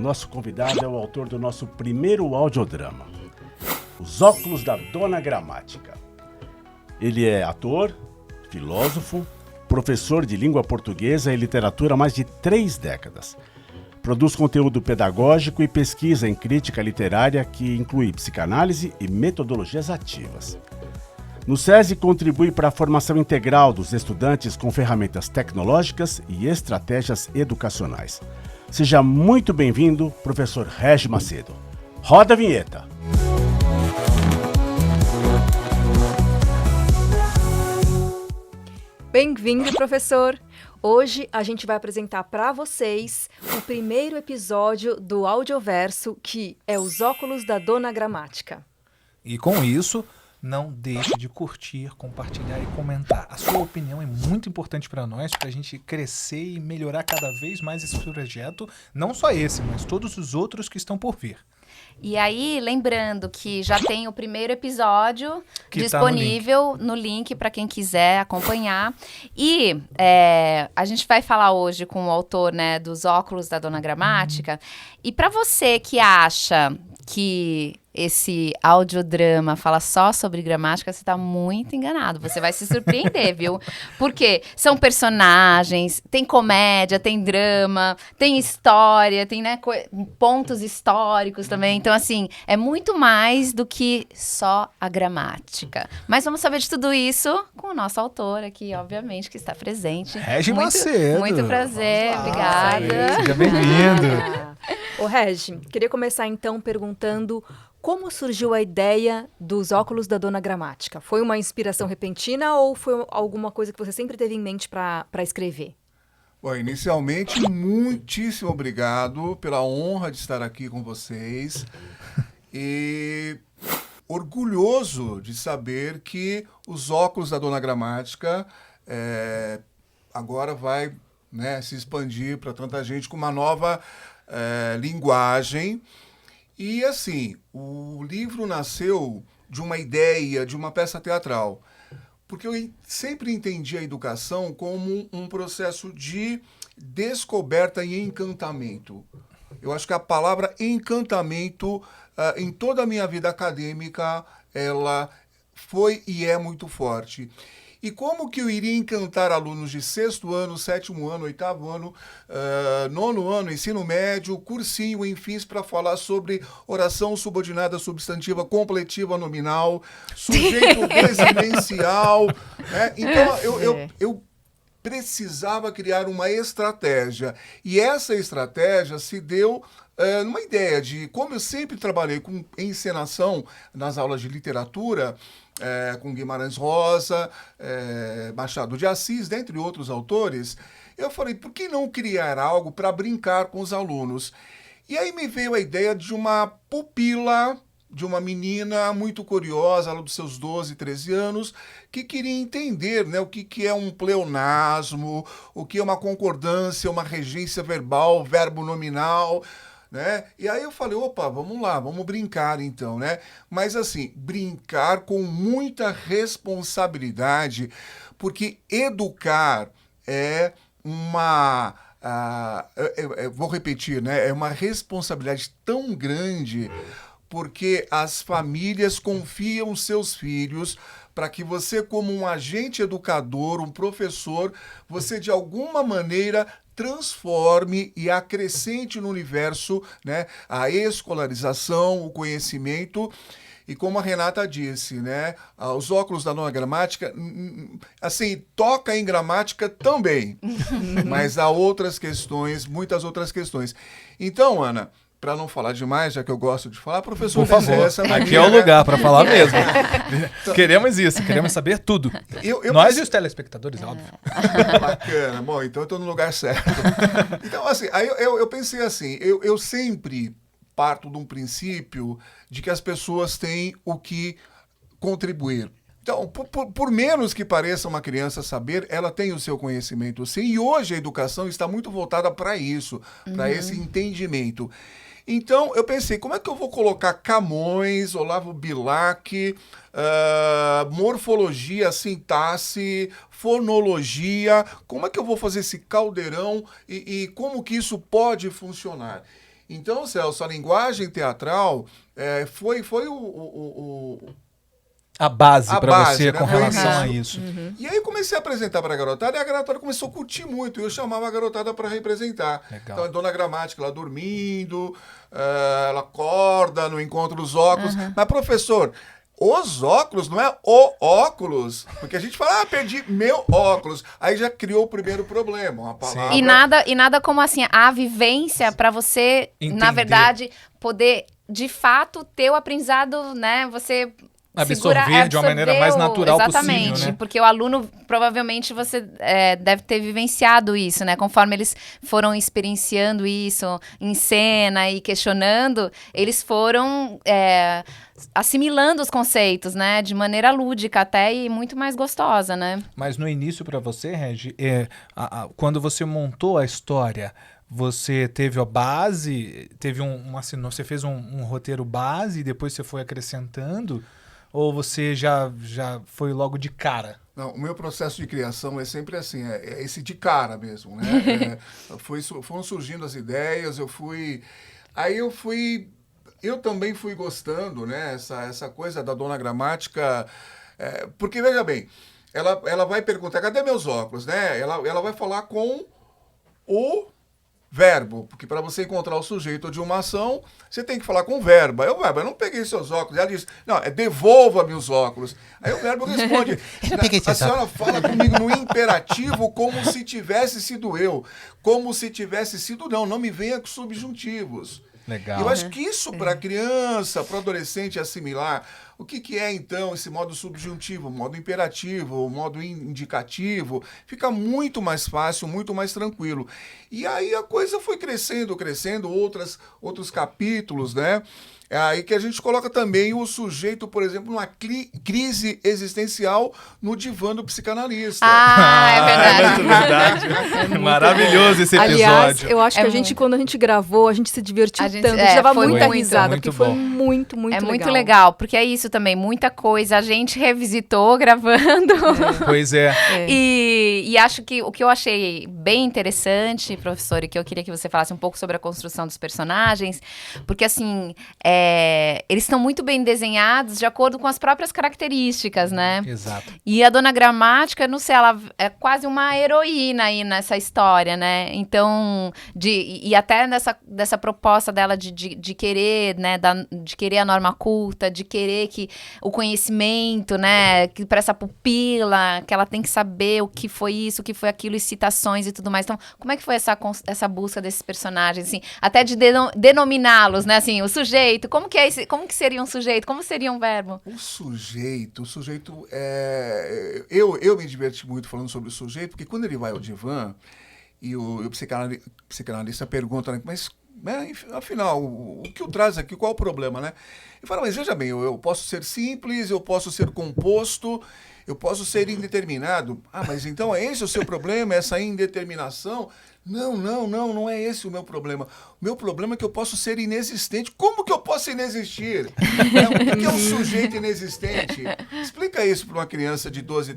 nosso convidado é o autor do nosso primeiro audiodrama, Os Óculos da Dona Gramática. Ele é ator, filósofo, professor de língua portuguesa e literatura há mais de 3 décadas. Produz conteúdo pedagógico e pesquisa em crítica literária que inclui psicanálise e metodologias ativas. No SESI, contribui para a formação integral dos estudantes com ferramentas tecnológicas e estratégias educacionais. Seja muito bem-vindo, professor Regi Macedo. Roda a vinheta! Bem-vindo, professor! Hoje a gente vai apresentar para vocês o primeiro episódio do audioverso, que é Os Óculos da Dona Gramática. E com isso, não deixe de curtir, compartilhar e comentar. A sua opinião é muito importante para nós, para a gente crescer e melhorar cada vez mais esse projeto. Não só esse, mas todos os outros que estão por vir. E aí, lembrando que já tem o primeiro episódio Que disponível no link para quem quiser acompanhar. E a gente vai falar hoje com o autor, né, dos Óculos da Dona Gramática. E para você que acha que esse audiodrama fala só sobre gramática, você está muito enganado. Você vai se surpreender, viu? Porque são personagens, tem comédia, tem drama, tem história, tem, né, pontos históricos também. Então, assim, é muito mais do que só a gramática. Mas vamos saber de tudo isso com o nosso autor aqui, obviamente, que está presente. Regi Macedo. Muito prazer, obrigada. Seja bem-vindo. Ô, Regi, queria começar então perguntando como surgiu a ideia dos Óculos da Dona Gramática? Foi uma inspiração repentina ou foi alguma coisa que você sempre teve em mente para escrever? Bom, inicialmente, muitíssimo obrigado pela honra de estar aqui com vocês e orgulhoso de saber que os Óculos da Dona Gramática agora vai, né, se expandir para tanta gente com uma nova linguagem. E assim, o livro nasceu de uma ideia, de uma peça teatral, porque eu sempre entendi a educação como um processo de descoberta e encantamento. Eu acho que a palavra encantamento, em toda a minha vida acadêmica, ela foi e é muito forte. E como que eu iria encantar alunos de 6º ano, 7º ano, 8º ano, 9º ano, ensino médio, cursinho, enfim, para falar sobre oração subordinada substantiva completiva nominal, sujeito residencial, né? Então, eu precisava criar uma estratégia. E essa estratégia se deu numa ideia de, como eu sempre trabalhei com encenação nas aulas de literatura, com Guimarães Rosa, Machado de Assis, dentre outros autores, eu falei, por que não criar algo para brincar com os alunos? E aí me veio a ideia de uma pupila, de uma menina muito curiosa, ela dos seus 12, 13 anos, que queria entender, né, o que é um pleonasmo, o que é uma concordância, uma regência verbal, verbo nominal, né? E aí eu falei, opa, vamos lá, vamos brincar então, né? Mas assim, brincar com muita responsabilidade, porque educar é uma... vou repetir, né? É uma responsabilidade tão grande, porque as famílias confiam seus filhos para que você, como um agente educador, um professor, você de alguma maneira transforme e acrescente no universo, né, a escolarização, o conhecimento. E como a Renata disse, né, os Óculos da Dona Gramática, assim, toca em gramática também, mas há outras questões, muitas outras questões. Então, Ana, para não falar demais, já que eu gosto de falar, professor... Por favor, aqui é o lugar para falar mesmo. Queremos isso, queremos saber tudo. Nós e os telespectadores, óbvio. Bacana, bom, então eu estou no lugar certo. Então, assim, aí eu pensei assim, eu sempre parto de um princípio de que as pessoas têm o que contribuir. Então, por menos que pareça uma criança saber, ela tem o seu conhecimento, sim, e hoje a educação está muito voltada para isso, para esse entendimento. Então, eu pensei, como é que eu vou colocar Camões, Olavo Bilac, morfologia, sintaxe, fonologia, como é que eu vou fazer esse caldeirão e como que isso pode funcionar? Então, Celso, a linguagem teatral foi A base A para base, você né? com Foi relação isso. a isso. E aí eu comecei a apresentar para a garotada, e a garotada começou a curtir muito. E eu chamava a garotada para representar. Legal. Então, a Dona Gramática, ela dormindo, ela acorda no encontro dos óculos. Mas, professor, os óculos não é o óculos. Porque a gente fala, perdi meu óculos. Aí já criou o primeiro problema, uma palavra. E nada como assim, a vivência para você, na Entender. verdade, poder de fato ter o aprendizado, né? Você Absorver de uma maneira mais natural exatamente, possível, né? porque o aluno, provavelmente, você deve ter vivenciado isso, né? Conforme eles foram experienciando isso em cena e questionando, eles foram assimilando os conceitos, né? De maneira lúdica até e muito mais gostosa, né? Mas no início para você, Regi, quando você montou a história, você teve a base, teve você fez um roteiro base e depois você foi acrescentando? Ou você já foi logo de cara? Não, o meu processo de criação é sempre assim, é esse de cara mesmo, né? Foram surgindo as ideias, eu também fui gostando, né? Essa coisa da Dona Gramática, porque veja bem, ela vai perguntar, cadê meus óculos, né? Ela vai falar com o verbo, porque para você encontrar o sujeito de uma ação, você tem que falar com o verbo. Aí o verbo, eu não peguei seus óculos. Ela diz, não, devolva-me os óculos. Aí o verbo responde, a senhora fala comigo no imperativo como se tivesse sido eu. Como se tivesse sido não me venha com subjuntivos. Legal. Eu acho que isso para criança, para adolescente assimilar, o que é então esse modo subjuntivo, modo imperativo, modo indicativo, fica muito mais fácil, muito mais tranquilo. E aí a coisa foi crescendo, outros capítulos, né? É aí que a gente coloca também o sujeito, por exemplo, numa crise existencial no divã do psicanalista. É verdade. verdade. Maravilhoso esse episódio. Aliás, eu acho que quando a gente gravou, a gente se divertiu tanto. A gente dava foi muita muito, risada, muito porque foi bom. muito legal. É muito legal, porque é isso também, muita coisa a gente revisitou gravando. Pois é. E acho que o que eu achei bem interessante, professor, e que eu queria que você falasse um pouco sobre a construção dos personagens, porque assim, eles estão muito bem desenhados de acordo com as próprias características, né? Exato. E a Dona Gramática, não sei, ela é quase uma heroína aí nessa história, né? Então, e até dessa proposta dela de querer, né? De querer a norma culta, de querer que o conhecimento, né? Que para essa pupila, que ela tem que saber o que foi isso, o que foi aquilo, e citações e tudo mais. Então, como é que foi essa busca desses personagens, assim? Até de denominá-los, né? Assim, o sujeito, como que seria um sujeito? Como seria um verbo? O sujeito eu me diverti muito falando sobre o sujeito, porque quando ele vai ao divã e o psicanalista pergunta, né, mas afinal, o que o traz aqui, qual o problema, né? Ele fala, mas veja bem, eu posso ser simples, eu posso ser composto, eu posso ser indeterminado. Ah, mas então é esse o seu problema, essa indeterminação? Não é esse o meu problema. O meu problema é que eu posso ser inexistente. Como que eu posso inexistir? O que é um sujeito inexistente? Explica isso para uma criança de 12,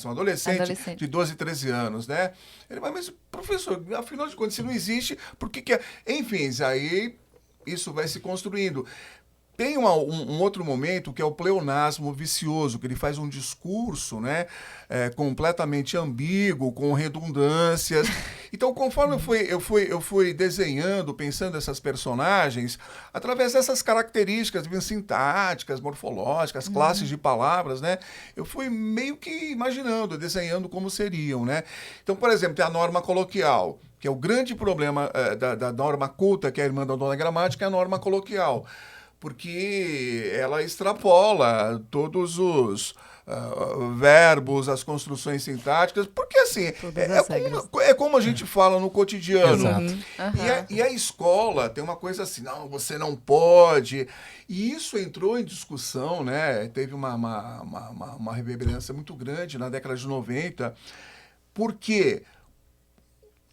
um adolescente de 12, 13 anos, né? Ele vai, mas professor, afinal de contas, se não existe, por que é? Enfim, aí isso vai se construindo. Tem um outro momento que é o pleonasmo vicioso, que ele faz um discurso, né, completamente ambíguo, com redundâncias. Então, conforme eu fui desenhando, pensando essas personagens, através dessas características sintáticas, morfológicas, classes de palavras, né, eu fui meio que imaginando, desenhando como seriam, né. Então, por exemplo, tem a norma coloquial, que é o grande problema da norma culta, que é a irmã da Dona Gramática, é a norma coloquial. Porque ela extrapola todos os verbos, as construções sintáticas, porque assim, é como a gente fala no cotidiano. Exato. E a escola tem uma coisa assim, não, você não pode. E isso entrou em discussão, né? Teve uma reverberância muito grande na década de 90, porque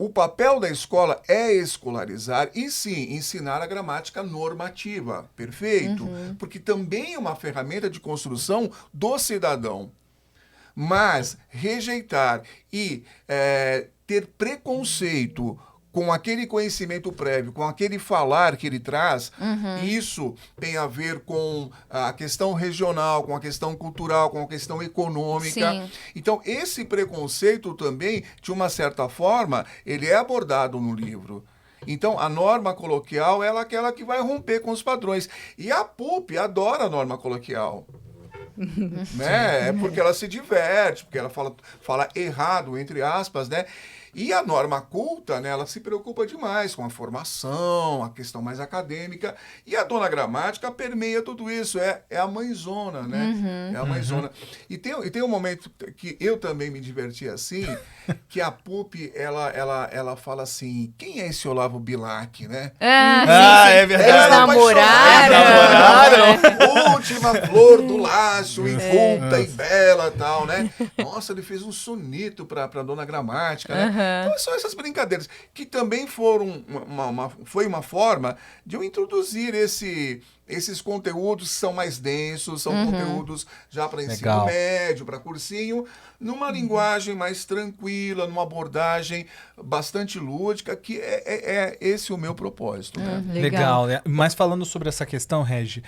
o papel da escola é escolarizar e, sim, ensinar a gramática normativa, perfeito? Porque também é uma ferramenta de construção do cidadão. Mas rejeitar e ter preconceito com aquele conhecimento prévio, com aquele falar que ele traz, isso tem a ver com a questão regional, com a questão cultural, com a questão econômica. Sim. Então, esse preconceito também, de uma certa forma, ele é abordado no livro. Então, a norma coloquial ela é aquela que vai romper com os padrões. E a PUP adora a norma coloquial. Né? É porque ela se diverte, porque ela fala errado, entre aspas, né? E a norma culta, né, ela se preocupa demais com a formação, a questão mais acadêmica. E a Dona Gramática permeia tudo isso. É a mãezona, né? É a mãezona. E tem um momento que eu também me diverti assim, que a PUP, ela fala assim, quem é esse Olavo Bilac, né? É verdade. Eles namoraram. Última flor do laço, inculta e bela tal, né? Nossa, ele fez um soneto pra Dona Gramática, né? Então são essas brincadeiras que também foram foi uma forma de eu introduzir esses conteúdos que são mais densos, são conteúdos já para ensino médio, para cursinho, numa linguagem mais tranquila, numa abordagem bastante lúdica, que é esse o meu propósito. Né? Legal, né? Mas falando sobre essa questão, Regi,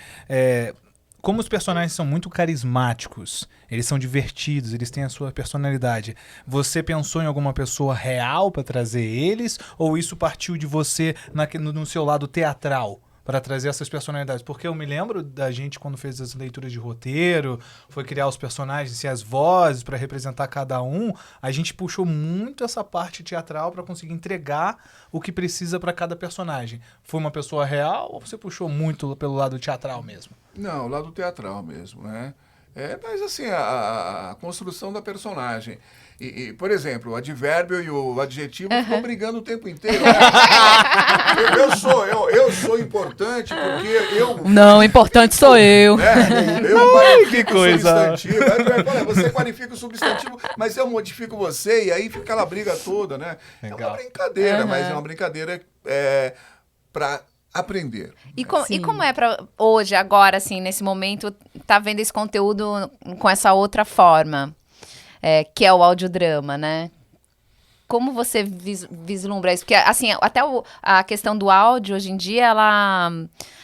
como os personagens são muito carismáticos, eles são divertidos, eles têm a sua personalidade, você pensou em alguma pessoa real para trazer eles? Ou isso partiu de você no seu lado teatral? Para trazer essas personalidades, porque eu me lembro da gente quando fez as leituras de roteiro, foi criar os personagens e as vozes para representar cada um, a gente puxou muito essa parte teatral para conseguir entregar o que precisa para cada personagem. Foi uma pessoa real ou você puxou muito pelo lado teatral mesmo? Não, o lado teatral mesmo, né? Mas assim, a construção da personagem. E, por exemplo, o advérbio e o adjetivo ficam brigando o tempo inteiro. Né? eu sou importante porque eu... Não, importante sou eu. Eu qualifico que coisa. o substantivo. Aí, você qualifica o substantivo, mas eu modifico você, e aí fica aquela briga toda, né? Legal. É uma brincadeira, mas é uma brincadeira para aprender. E como é para hoje, agora, assim, nesse momento, tá vendo esse conteúdo com essa outra forma, que é o audiodrama, né? Como você vislumbra isso? Porque, assim, até a questão do áudio, hoje em dia, ela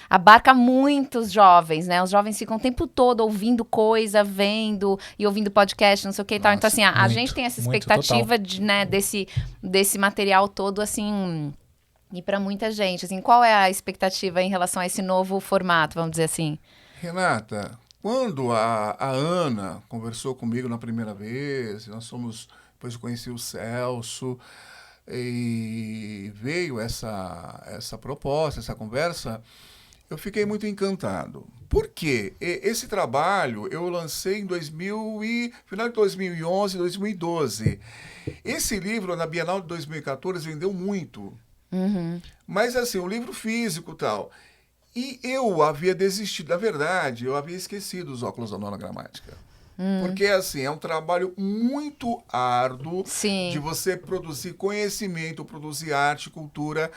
abarca muitos jovens, né? Os jovens ficam o tempo todo ouvindo coisa, vendo e ouvindo podcast, não sei o que e tal. Então, assim, a gente tem essa expectativa desse material todo, assim... E para muita gente, assim, qual é a expectativa em relação a esse novo formato, vamos dizer assim? Renata, quando a Ana conversou comigo na primeira vez, depois eu conheci o Celso, e veio essa proposta, essa conversa, eu fiquei muito encantado. Por quê? Esse trabalho eu lancei em final de 2011, 2012. Esse livro, na Bienal de 2014, vendeu muito. Mas assim, o livro físico e tal. E eu havia desistido, na verdade, eu havia esquecido os óculos da Dona Gramática. Porque assim, é um trabalho muito árduo de você produzir conhecimento, produzir arte, cultura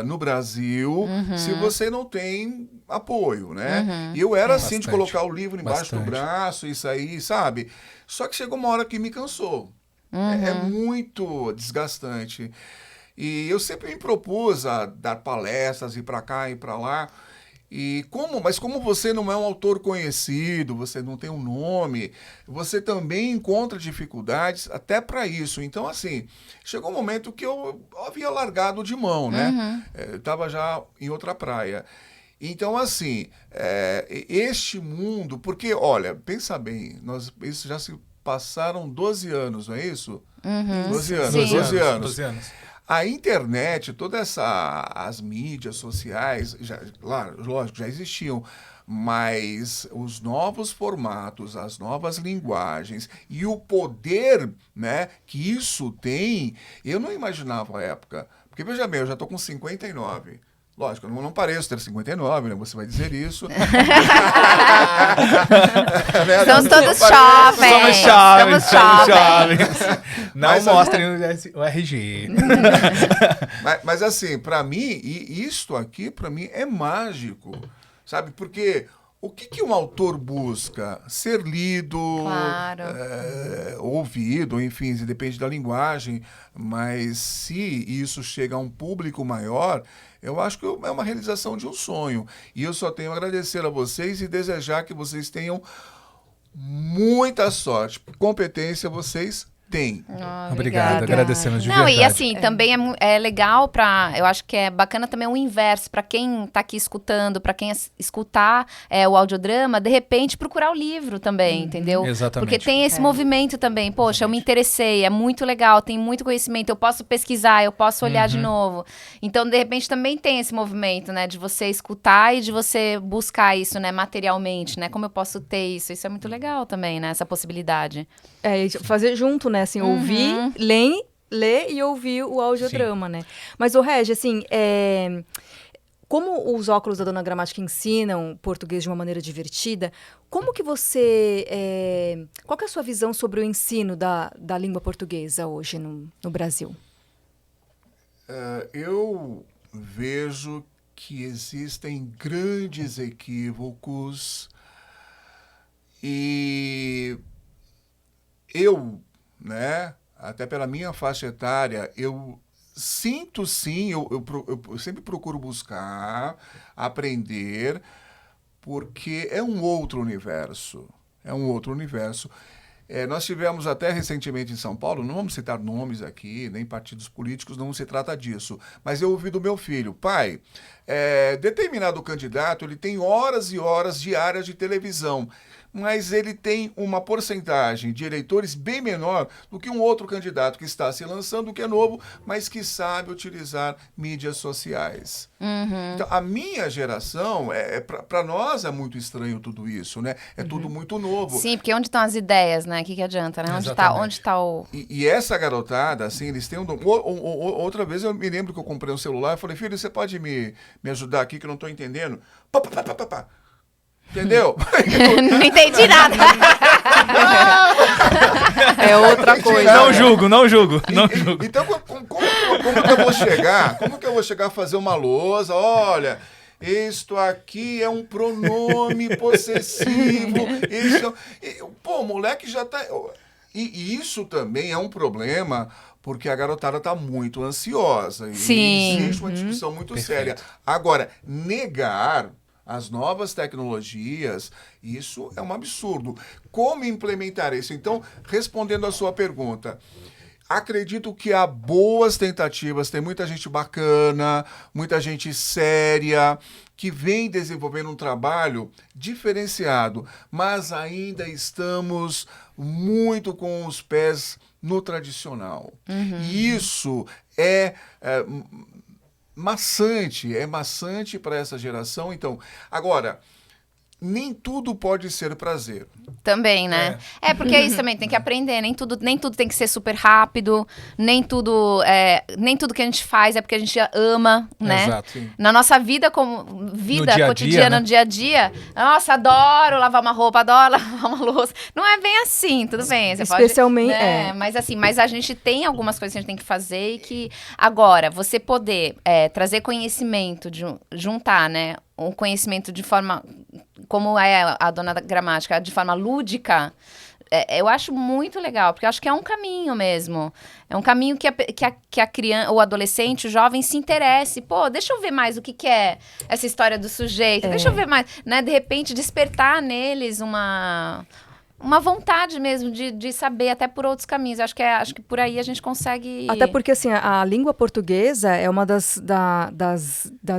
no Brasil, se você não tem apoio, né? E eu era assim de colocar o livro embaixo do braço, isso aí, sabe? Só que chegou uma hora que me cansou. É muito desgastante. E eu sempre me propus a dar palestras, ir para cá e para lá. Mas como você não é um autor conhecido, você não tem um nome, você também encontra dificuldades até para isso. Então, assim, chegou um momento que eu havia largado de mão, né? Eu estava já em outra praia. Então, assim, este mundo... Porque, olha, pensa bem, isso já se passaram 12 anos, não é isso? 12 anos. Sim. 12 anos. A internet, as mídias sociais, lógico, já existiam, mas os novos formatos, as novas linguagens e o poder, né, que isso tem, eu não imaginava à época. Porque, veja bem, eu já estou com 59. Lógico, eu não pareço ter 59, né? Você vai dizer isso. Somos todos jovens. Somos jovens. Não mostrem o RG. Mas assim, para mim, isto aqui, para mim, é mágico. Sabe? Porque O que um autor busca? Ser lido, Claro. ouvido, enfim, depende da linguagem, mas se isso chega a um público maior, eu acho que é uma realização de um sonho. E eu só tenho a agradecer a vocês e desejar que vocês tenham muita sorte. Competência vocês têm. Obrigado, agradecemos de Não, verdade. e assim, também é legal eu acho que é bacana também o inverso, pra quem tá aqui escutando, pra quem escutar o audiodrama, de repente procurar o livro também, entendeu? Exatamente. Porque tem esse movimento também, poxa, eu me interessei, é muito legal, tem muito conhecimento, eu posso pesquisar, eu posso olhar de novo. Então, de repente, também tem esse movimento, né, de você escutar e de você buscar isso, né, materialmente, né, como eu posso ter isso, isso é muito legal também, né, essa possibilidade. É, fazer junto, né? Assim, ouvir, ler e ouvir o audiodrama, né? Mas, o Regi, assim, como os óculos da Dona Gramática ensinam português de uma maneira divertida, como que você... qual que é a sua visão sobre o ensino da língua portuguesa hoje no Brasil? Eu vejo que existem grandes equívocos e eu, né, até pela minha faixa etária, eu sinto sim, eu sempre procuro buscar, aprender, porque é um outro universo. É um outro universo. Nós tivemos até recentemente em São Paulo, não vamos citar nomes aqui, nem partidos políticos, não se trata disso, mas eu ouvi do meu filho, pai, determinado candidato, ele tem horas e horas diárias de televisão, mas ele tem uma porcentagem de eleitores bem menor do que um outro candidato que está se lançando, que é novo, mas que sabe utilizar mídias sociais. Então, a minha geração, para nós é muito estranho tudo isso, né? É tudo muito novo. Sim, porque onde estão as ideias, né? O que adianta, né? Onde tá o... E essa garotada, assim, eles têm outra vez eu me lembro que eu comprei um celular e falei, filho, você pode me ajudar aqui que eu não estou entendendo? Pá. Entendeu? Não entendi nada. É outra coisa. Não julgo. Então, como que eu vou chegar? Como que eu vou chegar a fazer uma lousa? Olha, isto aqui é um pronome possessivo. Pô, o moleque já tá... E isso também é um problema, porque a garotada tá muito ansiosa. Sim. E existe uma discussão muito séria. Agora, negar as novas tecnologias, isso é um absurdo. Como implementar isso? Então, respondendo a sua pergunta, acredito que há boas tentativas, tem muita gente bacana, muita gente séria, que vem desenvolvendo um trabalho diferenciado, mas ainda estamos muito com os pés no tradicional. E isso é maçante para essa geração. Então, agora, nem tudo pode ser prazer. Também, né? Porque é isso também, tem que aprender. Nem tudo tem que ser super rápido, nem tudo que a gente faz é porque a gente ama, né? Exato. Sim. Na nossa vida, dia a cotidiana, dia, né? no dia a dia, nossa, adoro lavar uma roupa, adoro lavar uma louça. Não é bem assim, tudo bem. Você Especialmente, pode, né? Mas a gente tem algumas coisas que a gente tem que fazer e que, agora, você poder trazer conhecimento, juntar, né? Um conhecimento de forma, como é a Dona Gramática, de forma lúdica, eu acho muito legal, porque eu acho que é um caminho mesmo. É um caminho que a criança, o adolescente, o jovem se interesse. Pô, deixa eu ver mais o que é essa história do sujeito. Deixa eu ver mais, né? De repente, despertar neles uma vontade mesmo de saber, até por outros caminhos. Acho que por aí a gente consegue... Até porque, assim, a língua portuguesa é uma das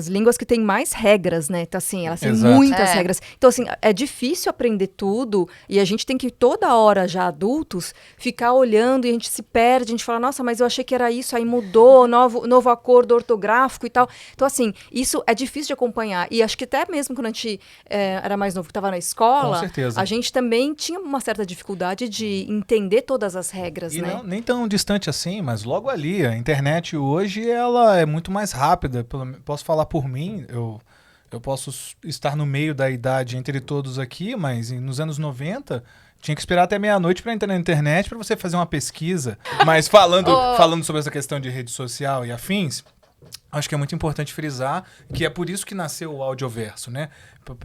línguas que tem mais regras, né? Então, assim, ela tem muitas regras. Então, assim, é difícil aprender tudo e a gente tem que, toda hora, já adultos, ficar olhando e a gente se perde, a gente fala, nossa, mas eu achei que era isso, aí mudou, novo acordo ortográfico e tal. Então, assim, isso é difícil de acompanhar. E acho que até mesmo quando a gente era mais novo, que estava na escola, com certeza, a gente também tinha uma certa dificuldade de entender todas as regras, e né? Nem tão distante assim, mas logo ali, a internet hoje, ela é muito mais rápida. Posso falar por mim, eu posso estar no meio da idade entre todos aqui, mas nos anos 90... tinha que esperar até meia-noite para entrar na internet para você fazer uma pesquisa. Mas falando sobre essa questão de rede social e afins, Acho que é muito importante frisar que é por isso que nasceu o Audioverso, né?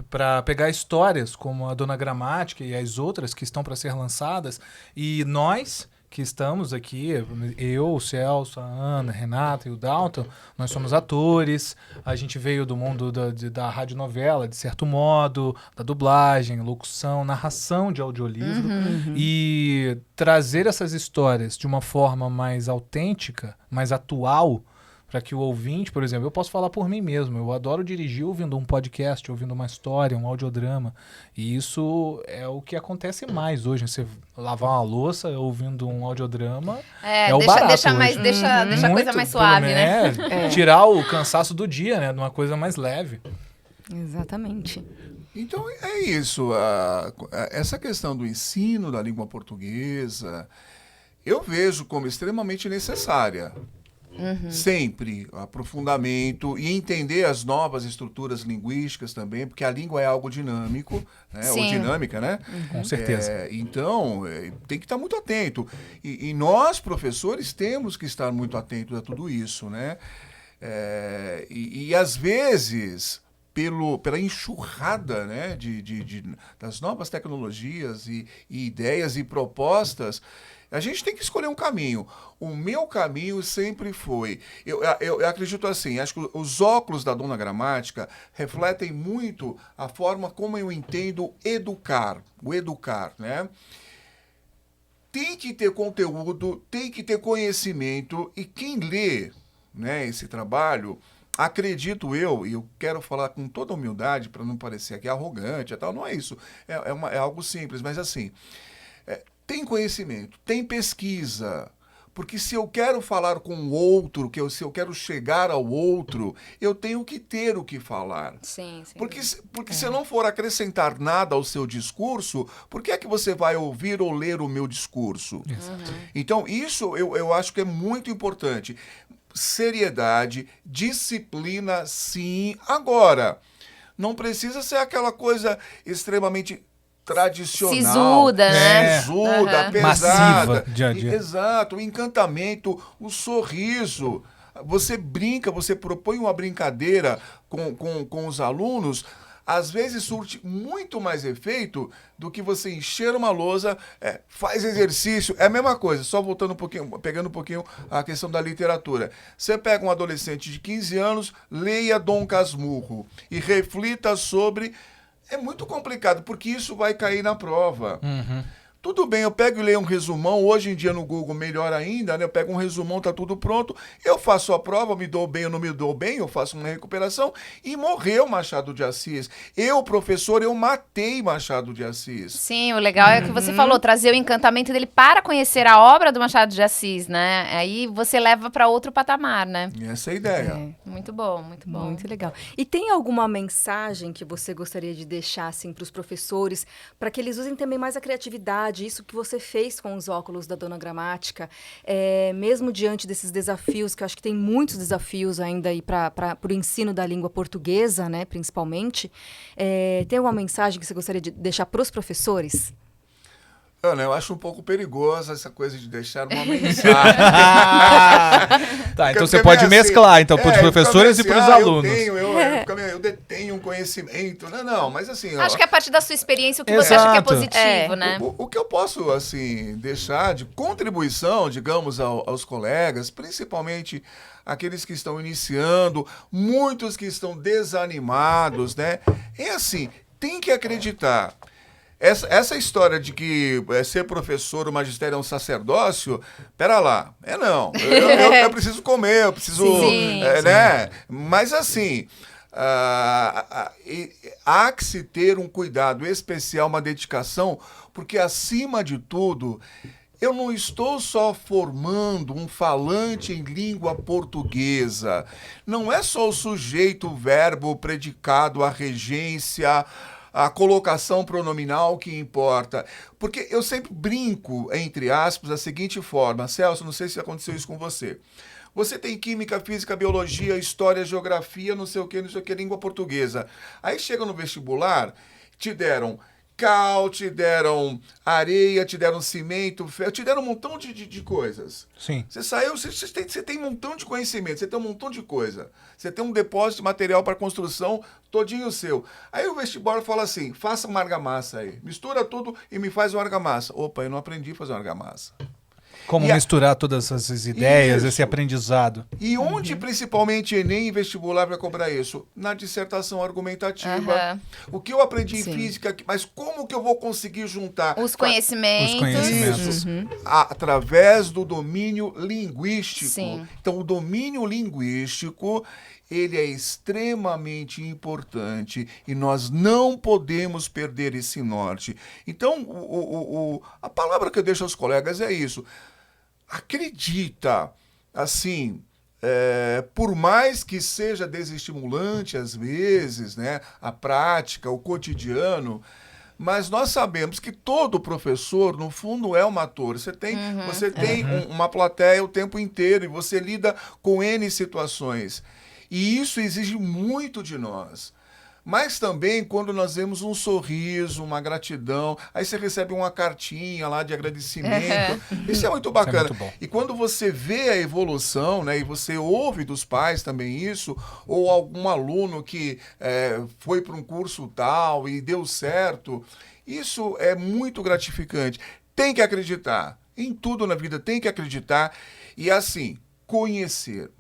Para pegar histórias como a Dona Gramática e as outras que estão para ser lançadas, e nós que estamos aqui, eu, o Celso, a Ana, a Renata e o Dalton, nós somos atores, a gente veio do mundo da radionovela, de certo modo, da dublagem, locução, narração de audiolivro, e trazer essas histórias de uma forma mais autêntica, mais atual, para que o ouvinte, por exemplo, eu posso falar por mim mesmo, eu adoro dirigir ouvindo um podcast, ouvindo uma história, um audiodrama, e isso é o que acontece mais hoje. Você lavar uma louça ouvindo um audiodrama é o barato deixa hoje. deixa a coisa mais suave, né? Tirar o cansaço do dia, né? De uma coisa mais leve. Exatamente. Então é isso. Essa questão do ensino da língua portuguesa, eu vejo como extremamente necessária. Sempre aprofundamento e entender as novas estruturas linguísticas também, porque a língua é algo dinâmico, né? Ou dinâmica, né? Com certeza. Então, tem que estar muito atento. E nós, professores, temos que estar muito atentos a tudo isso, né? E às vezes, pela enxurrada, né, das novas tecnologias e ideias e propostas, a gente tem que escolher um caminho. O meu caminho sempre foi... Eu acredito assim, acho que os óculos da Dona Gramática refletem muito a forma como eu entendo educar. O educar, né? Tem que ter conteúdo, tem que ter conhecimento, e quem lê, né, esse trabalho, acredito eu, e eu quero falar com toda humildade para não parecer aqui arrogante e tal, não é isso. É algo simples, mas assim... Tem conhecimento, tem pesquisa, porque se eu quero falar com o outro, se eu quero chegar ao outro, eu tenho que ter o que falar. Sim. Porque se eu não for acrescentar nada ao seu discurso, por que é que você vai ouvir ou ler o meu discurso? Então, isso eu acho que é muito importante. Seriedade, disciplina, sim. Agora, não precisa ser aquela coisa extremamente... tradicional, Sisuda, né? Sisuda, pesada. Massiva, dia a dia. Exato, o encantamento, o sorriso. Você brinca, você propõe uma brincadeira com os alunos, às vezes surte muito mais efeito do que você encher uma lousa, faz exercício, é a mesma coisa, só voltando um pouquinho, pegando um pouquinho a questão da literatura. Você pega um adolescente de 15 anos, leia Dom Casmurro e reflita sobre... É muito complicado, porque isso vai cair na prova. Tudo bem, eu pego e leio um resumão, hoje em dia no Google melhor ainda, né? Eu pego um resumão, tá tudo pronto, eu faço a prova, me dou bem ou não me dou bem, eu faço uma recuperação, e morreu Machado de Assis. Eu, professor, eu matei Machado de Assis. Sim, o legal é que você falou, trazer o encantamento dele para conhecer a obra do Machado de Assis, né? Aí você leva para outro patamar, né? Essa é a ideia. Muito bom, muito bom. Muito legal. E tem alguma mensagem que você gostaria de deixar assim, para os professores, para que eles usem também mais a criatividade, isso que você fez com os óculos da Dona Gramática, mesmo diante desses desafios, que eu acho que tem muitos desafios ainda aí para o ensino da língua portuguesa, né, principalmente, tem alguma mensagem que você gostaria de deixar para os professores? Ana, eu acho um pouco perigosa essa coisa de deixar uma mensagem. Tá, então você pode mesclar, então, para os professores e para os alunos. Eu detenho um conhecimento. Não, mas assim... Acho que é a partir da sua experiência o que você acha que é positivo, né? O que eu posso, assim, deixar de contribuição, digamos, aos colegas, principalmente aqueles que estão iniciando, muitos que estão desanimados, né? É assim, tem que acreditar. Essa história de que ser professor, o magistério é um sacerdócio, pera lá, não. Eu preciso comer, eu preciso... né? Mas assim, há que se ter um cuidado especial, uma dedicação, porque acima de tudo... Eu não estou só formando um falante em língua portuguesa. Não é só o sujeito, o verbo, o predicado, a regência, a colocação pronominal que importa. Porque eu sempre brinco, entre aspas, da seguinte forma. Celso, não sei se aconteceu isso com você. Você tem química, física, biologia, história, geografia, não sei o que, língua portuguesa. Aí chega no vestibular, te deram cal, te deram areia, te deram cimento, ferro, te deram um montão de coisas. Sim. Você saiu, você tem um montão de conhecimento, você tem um montão de coisa. Você tem um depósito de material para construção todinho seu. Aí o vestibular fala assim, faça uma argamassa aí. Mistura tudo e me faz uma argamassa. Opa, eu não aprendi a fazer uma argamassa. Como E misturar todas essas ideias, Isso. esse aprendizado. E onde, principalmente, Enem e vestibular vai cobrar isso? Na dissertação argumentativa. Aham. O que eu aprendi em Sim. física, mas como que eu vou conseguir juntar? Os conhecimentos. Os conhecimentos. Isso. Através do domínio linguístico. Sim. Então, o domínio linguístico, ele é extremamente importante e nós não podemos perder esse norte. Então, a palavra que eu deixo aos colegas é isso. Acredita, assim, por mais que seja desestimulante às vezes, né, a prática, o cotidiano, mas nós sabemos que todo professor, no fundo, é um ator. Você tem uma plateia o tempo inteiro e você lida com N situações. E isso exige muito de nós. Mas também quando nós vemos um sorriso, uma gratidão, aí você recebe uma cartinha lá de agradecimento. Isso é muito bacana. muito bom. E quando você vê a evolução, né, e você ouve dos pais também isso, ou algum aluno que foi para um curso tal e deu certo, isso é muito gratificante. Tem que acreditar. Em tudo na vida tem que acreditar. E assim, conhecer.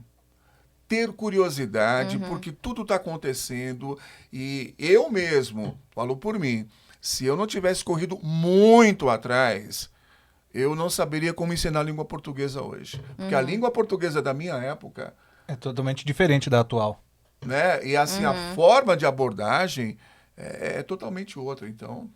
Ter curiosidade, porque tudo está acontecendo e eu mesmo, falo por mim, se eu não tivesse corrido muito atrás, eu não saberia como ensinar a língua portuguesa hoje. Porque a língua portuguesa da minha época, É totalmente diferente da atual. né, e assim, a forma de abordagem é totalmente outra, então...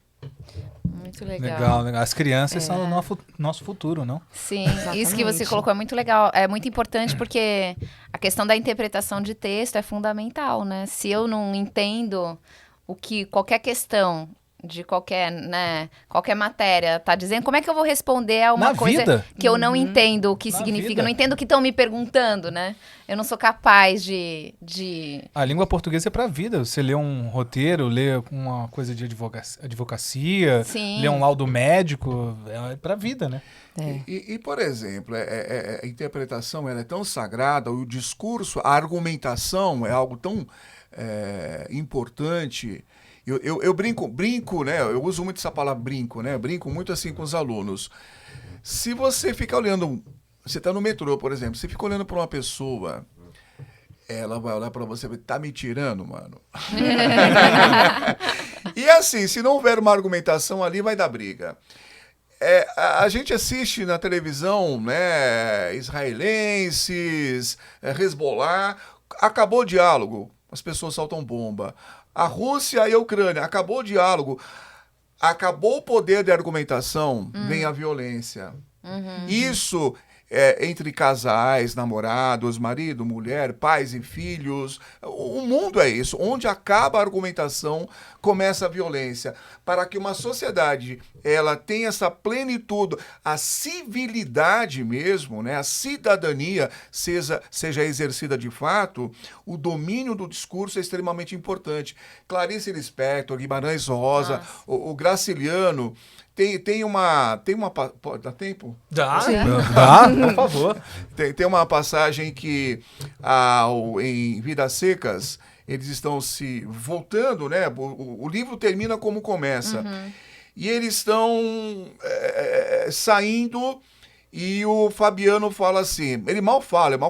Muito legal. Legal, legal. As crianças são o nosso futuro, não? Sim, Exatamente. isso que você colocou é muito legal, é muito importante porque a questão da interpretação de texto é fundamental, né? Se eu não entendo o que qualquer questão de qualquer matéria tá dizendo, como é que eu vou responder a uma Na coisa vida. que eu não entendo o que Na significa, vida. eu não entendo o que estão me perguntando, né? Eu não sou capaz de... A língua portuguesa é para a vida. Você lê um roteiro, lê uma coisa de advocacia, Sim. lê um laudo médico, é para a vida, né? E, por exemplo, a interpretação ela é tão sagrada, o discurso, a argumentação é algo tão importante. Eu brinco, né? Eu uso muito essa palavra brinco, né? Eu brinco muito assim com os alunos. Se você ficar olhando, você está no metrô, por exemplo, você fica olhando para uma pessoa, ela vai olhar para você e vai, tá me tirando, mano. E assim, se não houver uma argumentação ali, vai dar briga. A gente assiste na televisão, né, israelenses, Hezbollah, acabou o diálogo, as pessoas soltam bomba. A Rússia e a Ucrânia, acabou o diálogo, acabou o poder de argumentação, vem a violência. Isso entre casais, namorados, marido, mulher, pais e filhos. O mundo é isso. Onde acaba a argumentação, começa a violência. Para que uma sociedade ela tenha essa plenitude, a civilidade mesmo, né, a cidadania seja exercida de fato, o domínio do discurso é extremamente importante. Clarice Lispector, Guimarães Rosa, o Graciliano... Tem uma... Dá tempo? Dá, por favor. Tem uma passagem que em Vidas Secas eles estão se voltando, né? O livro termina como começa. E eles estão saindo e o Fabiano fala assim, ele mal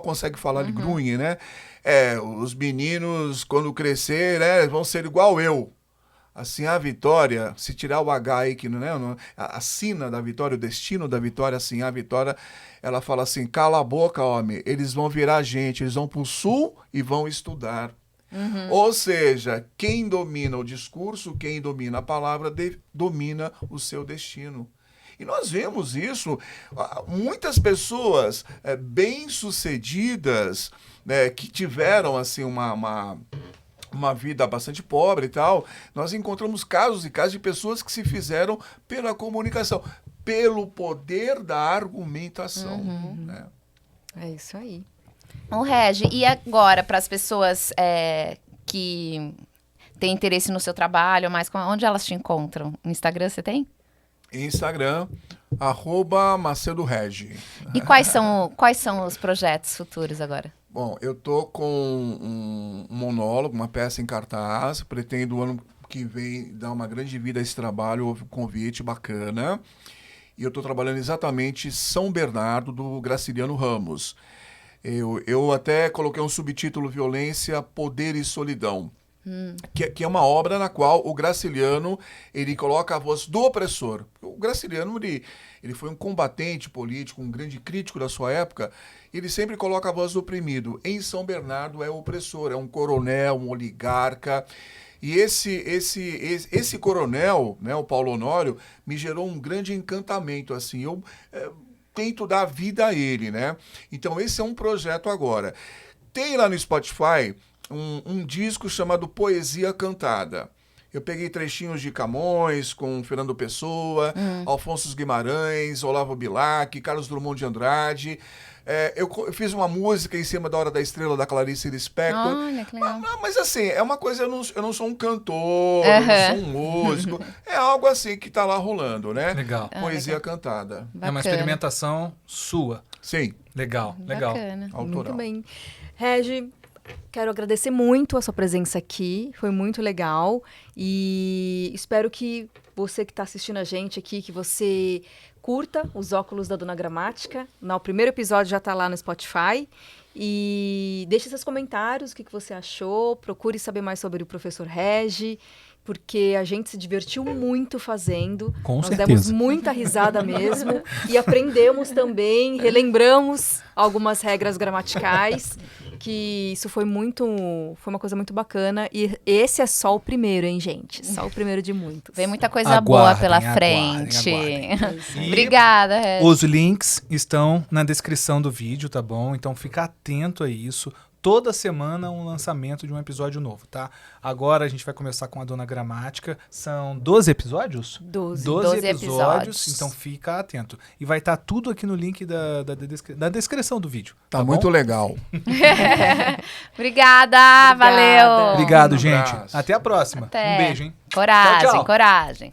consegue falar de grunhe, né? Os meninos, quando crescer, né, vão ser igual eu. Assim, a vitória, se tirar o H aí, que não é a sina da vitória, o destino da vitória, assim, a vitória, ela fala assim, cala a boca, homem, eles vão virar gente, eles vão pro sul e vão estudar. Ou seja, quem domina o discurso, quem domina a palavra, domina o seu destino. E nós vemos isso, muitas pessoas bem-sucedidas, né, que tiveram, assim, uma vida bastante pobre e tal, nós encontramos casos e casos de pessoas que se fizeram pela comunicação, pelo poder da argumentação. Né? É isso aí. Regi, e agora para as pessoas que tem interesse no seu trabalho, mas onde elas te encontram? No Instagram você tem? Instagram, @MacedoRegi. E quais são os projetos futuros agora? Bom, eu tô com um monólogo, uma peça em cartaz. Pretendo ano que vem dar uma grande vida a esse trabalho. Houve um convite bacana. E eu estou trabalhando exatamente São Bernardo, do Graciliano Ramos. Eu até coloquei um subtítulo: Violência, Poder e Solidão. Que é uma obra na qual o Graciliano ele coloca a voz do opressor. O Graciliano ele foi um combatente político, um grande crítico da sua época. Ele sempre coloca a voz do oprimido. Em São Bernardo é o opressor, é um coronel, um oligarca. E esse coronel, né, o Paulo Honório, me gerou um grande encantamento. Assim, eu tento dar vida a ele, né? Então esse é um projeto agora. Tem lá no Spotify um disco chamado Poesia Cantada. Eu peguei trechinhos de Camões com Fernando Pessoa, Alfonso Guimarães, Olavo Bilac, Carlos Drummond de Andrade. Eu fiz uma música em cima da Hora da Estrela, da Clarice Lispector. Olha, que legal. Mas assim, é uma coisa, eu não sou um cantor, eu não sou um músico. É algo assim que tá lá rolando, né? Legal. Poesia cantada. É uma Bacana. experimentação sua. Sim, Legal, legal. Bacana. autoral. Muito bem. Regi, quero agradecer muito a sua presença aqui, foi muito legal e espero que você que está assistindo a gente aqui, que você curta Os Óculos da Dona Gramática. O primeiro episódio já está lá no Spotify e deixe seus comentários, o que você achou, procure saber mais sobre o professor Regi, porque a gente se divertiu muito fazendo. Com Nós certeza. demos muita risada mesmo e aprendemos também, relembramos algumas regras gramaticais, que isso foi uma coisa muito bacana. E esse é só o primeiro, hein, gente? Só o primeiro de muitos. Vem muita coisa boa Aguardem, pela aguardem, frente. aguardem. Obrigada, Regi. Os links estão na descrição do vídeo, tá bom? Então fica atento a isso. Toda semana um lançamento de um episódio novo, tá? Agora a gente vai começar com a Dona Gramática. São 12 episódios? 12. 12 episódios, então fica atento. E vai estar tudo aqui no link da descrição do vídeo. Tá bom? muito legal. Obrigada, valeu. Obrigado, Um gente. abraço. Até a próxima. Até. Um beijo, hein? Coragem, Tchau, tchau. coragem.